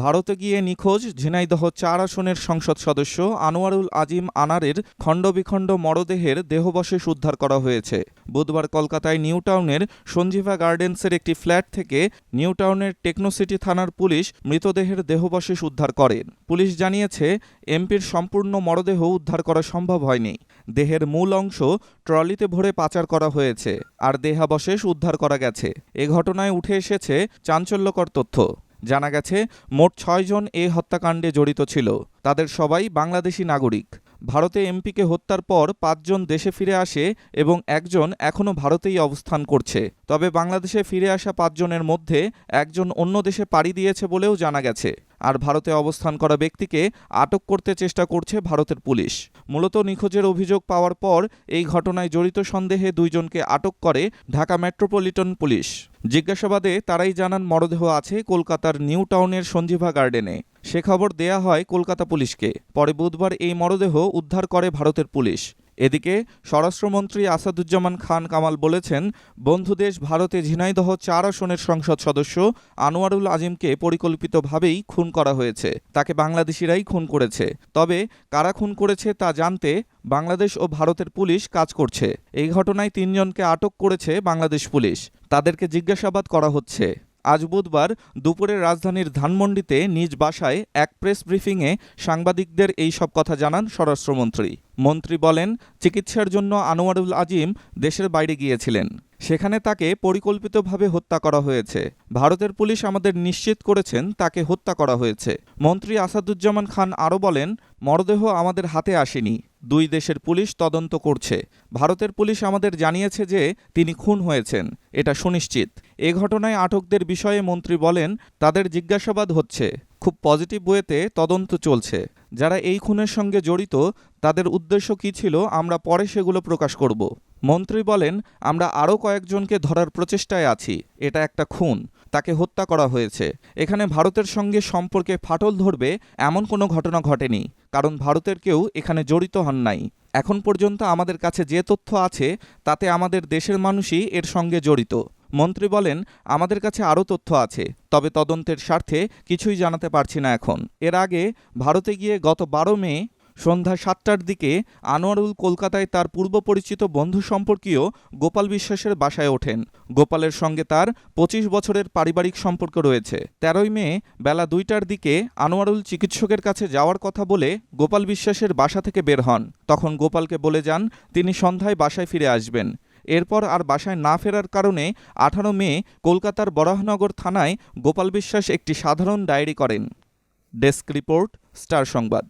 ভারতে গিয়ে নিখোঁজ ঝিনাইদহ ৪ আসনের সংসদ সদস্য আনোয়ারুল আজিম আনারের খণ্ডবিখণ্ড মরদেহের দেহাবশেষ উদ্ধার করা হয়েছে। বুধবার কলকাতায় নিউ টাউনের সঞ্জীভা গার্ডেন্সের একটি ফ্ল্যাট থেকে নিউ টাউনের টেকনোসিটি থানার পুলিশ মৃতদেহের দেহাবশেষ উদ্ধার করেন। পুলিশ জানিয়েছে, এমপির সম্পূর্ণ মরদেহ উদ্ধার করা সম্ভব হয়নি। দেহের মূল অংশ ট্রলিতে ভরে পাচার করা হয়েছে, আর দেহাবশেষ উদ্ধার করা গেছে। এ ঘটনায় উঠে এসেছে চাঞ্চল্যকর তথ্য। জানা গেছে, মোট ৬ জন এ হত্যাকাণ্ডে জড়িত ছিল। তাদের সবাই বাংলাদেশি নাগরিক। ভারতে এমপিকে হত্যার পর ৫ জন দেশে ফিরে আসে এবং একজন এখনও ভারতেই অবস্থান করছে। তবে বাংলাদেশে ফিরে আসা ৫ জনের মধ্যে একজন অন্য দেশে পাড়ি দিয়েছে বলেও জানা গেছে। আর ভারতে অবস্থান করা ব্যক্তিকে আটক করতে চেষ্টা করছে ভারতের পুলিশ। মূলত নিখোঁজের অভিযোগ পাওয়ার পর এই ঘটনায় জড়িত সন্দেহে ২ জনকে আটক করে ঢাকা মেট্রোপলিটন পুলিশ। জিজ্ঞাসাবাদে তারাই জানান মরদেহ আছে কলকাতার নিউ টাউনের সঞ্জীভা গার্ডেনে। সে খবর দেয়া হয় কলকাতা পুলিশকে। পরে বুধবার এই মরদেহ উদ্ধার করে ভারতের পুলিশ। এদিকে স্বরাষ্ট্রমন্ত্রী আসাদুজ্জামান খান কামাল বলেছেন, বন্ধুদেশ ভারতে ঝিনাইদহ ৪ আসনের সংসদ সদস্য আনোয়ারুল আজিমকে পরিকল্পিতভাবেই খুন করা হয়েছে। তাকে বাংলাদেশিরাই খুন করেছে। তবে কারা খুন করেছে তা জানতে বাংলাদেশ ও ভারতের পুলিশ কাজ করছে। এই ঘটনায় ৩ জনকে আটক করেছে বাংলাদেশ পুলিশ। তাদেরকে জিজ্ঞাসাবাদ করা হচ্ছে। আজ বুধবার দুপুরে রাজধানীর ধানমন্ডিতে নিজ বাসায় এক প্রেস ব্রিফিংয়ে সাংবাদিকদের এই সব কথা জানান স্বরাষ্ট্রমন্ত্রী। মন্ত্রী বলেন, চিকিৎসার জন্য আনোয়ারুল আজিম দেশের বাইরে গিয়েছিলেন। সেখানে তাকে পরিকল্পিতভাবে হত্যা করা হয়েছে। ভারতের পুলিশ আমাদের নিশ্চিত করেছেন তাকে হত্যা করা হয়েছে। মন্ত্রী আসাদুজ্জামান খান আরও বলেন, মরদেহ আমাদের হাতে আসেনি। ২ দেশের পুলিশ তদন্ত করছে। ভারতের পুলিশ আমাদের জানিয়েছে যে তিনি খুন হয়েছেন, এটা সুনিশ্চিত। এ ঘটনায় আটকদের বিষয়ে মন্ত্রী বলেন, তাদের জিজ্ঞাসাবাদ হচ্ছে। খুব পজিটিভ ওয়েতে তদন্ত চলছে। যারা এই খুনের সঙ্গে জড়িত তাদের উদ্দেশ্য কী ছিল আমরা পরে সেগুলো প্রকাশ করব। মন্ত্রী বলেন, আমরা আরও কয়েকজনকে ধরার প্রচেষ্টায় আছি। এটা একটা খুন, তাকে হত্যা করা হয়েছে। এখানে ভারতের সঙ্গে সম্পর্কে ফাটল ধরবে এমন কোনো ঘটনা ঘটেনি, কারণ ভারতের কেউ এখানে জড়িত হন নাই। এখন পর্যন্ত আমাদের কাছে যে তথ্য আছে তাতে আমাদের দেশের মানুষই এর সঙ্গে জড়িত। মন্ত্রী বলেন, আমাদের কাছে আরও তথ্য আছে, তবে তদন্তের স্বার্থে কিছুই জানাতে পারছি না এখন। এর আগে ভারতে গিয়ে গত ১২ মে সন্ধ্যা ৭টার দিকে আনোয়ারুল কলকাতায় তার পূর্ব পরিচিত বন্ধু সম্পর্কীয় গোপাল বিশ্বাসের বাসায় ওঠেন। গোপালের সঙ্গে তার ২৫ বছরের পারিবারিক সম্পর্ক রয়েছে। ১৩ মে বেলা ২টার দিকে আনোয়ারুল চিকিৎসকের কাছে যাওয়ার কথা বলে গোপাল বিশ্বাসের বাসা থেকে বের হন। তখন গোপালকে বলে যান তিনি সন্ধ্যায় বাসায় ফিরে আসবেন। এরপর আর বাসায় না ফেরার কারণে ১৮ মে কলকাতার বরাহনগর থানায় গোপাল বিশ্বাস একটি সাধারণ ডায়েরি করেন। ডেস্ক রিপোর্ট, স্টার সংবাদ।